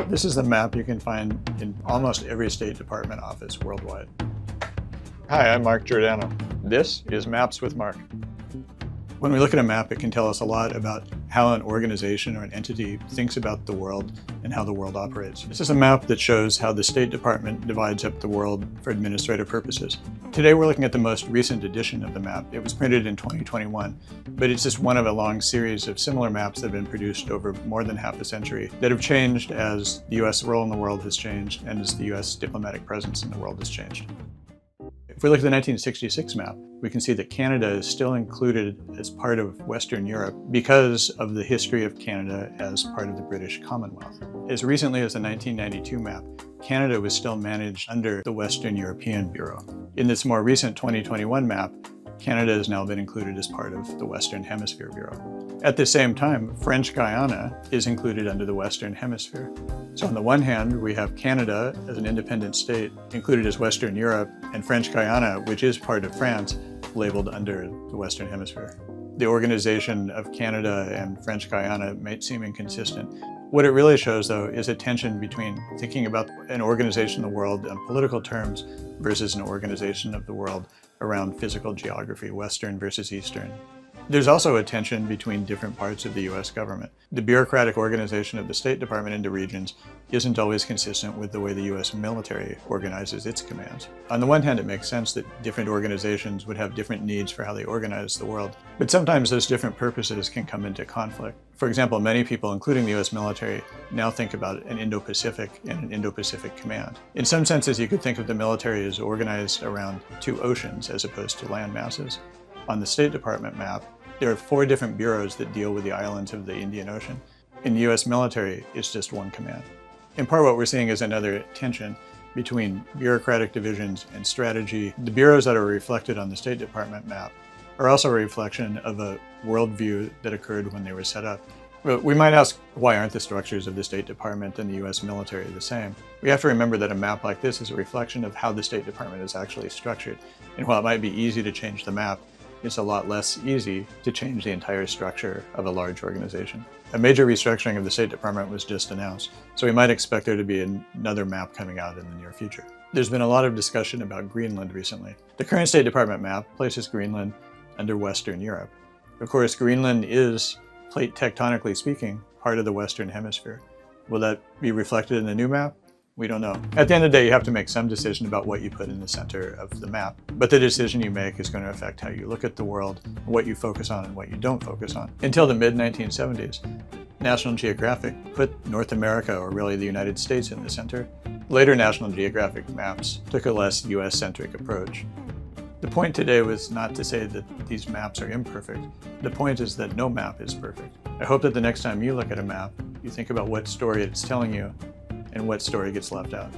This is the map you can find in almost every State Department office worldwide. Hi, I'm Mark Giordano. This is Maps with Mark. When we look at a map, it can tell us a lot about how an organization or an entity thinks about the world and how the world operates. This is a map that shows how the State Department divides up the world for administrative purposes. Today we're looking at the most recent edition of the map. It was printed in 2021, but it's just one of a long series of similar maps that have been produced over more than half a century that have changed as the US role in the world has changed and as the US diplomatic presence in the world has changed. If we look at the 1966 map, we can see that Canada is still included as part of Western Europe because of the history of Canada as part of the British Commonwealth. As recently as the 1992 map, Canada was still managed under the Western European Bureau. In this more recent 2021 map, Canada has now been included as part of the Western Hemisphere Bureau. At the same time, French Guiana is included under the Western Hemisphere. So on the one hand, we have Canada as an independent state included as Western Europe, and French Guiana, which is part of France, labeled under the Western Hemisphere. The organization of Canada and French Guiana might seem inconsistent. What it really shows, though, is a tension between thinking about an organization of the world in political terms versus an organization of the world around physical geography, Western versus Eastern. There's also a tension between different parts of the US government. The bureaucratic organization of the State Department into regions isn't always consistent with the way the US military organizes its commands. On the one hand, it makes sense that different organizations would have different needs for how they organize the world, but sometimes those different purposes can come into conflict. For example, many people, including the US military, now think about an Indo-Pacific and an Indo-Pacific command. In some senses, you could think of the military as organized around two oceans as opposed to land masses. On the State Department map, there are 4 different bureaus that deal with the islands of the Indian Ocean. In the US military, it's just one command. In part, what we're seeing is another tension between bureaucratic divisions and strategy. The bureaus that are reflected on the State Department map are also a reflection of a worldview that occurred when they were set up. But we might ask, why aren't the structures of the State Department and the US military the same? We have to remember that a map like this is a reflection of how the State Department is actually structured. And while it might be easy to change the map, it's a lot less easy to change the entire structure of a large organization. A major restructuring of the State Department was just announced, so we might expect there to be another map coming out in the near future. There's been a lot of discussion about Greenland recently. The current State Department map places Greenland under Western Europe. Of course, Greenland is, plate tectonically speaking, part of the Western Hemisphere. Will that be reflected in the new map? We don't know. At the end of the day, you have to make some decision about what you put in the center of the map. But the decision you make is going to affect how you look at the world, what you focus on and what you don't focus on. Until the mid-1970s, National Geographic put North America, or really the United States, in the center. Later National Geographic maps took a less US-centric approach. The point today was not to say that these maps are imperfect. The point is that no map is perfect. I hope that the next time you look at a map, you think about what story it's telling you and what story gets left out.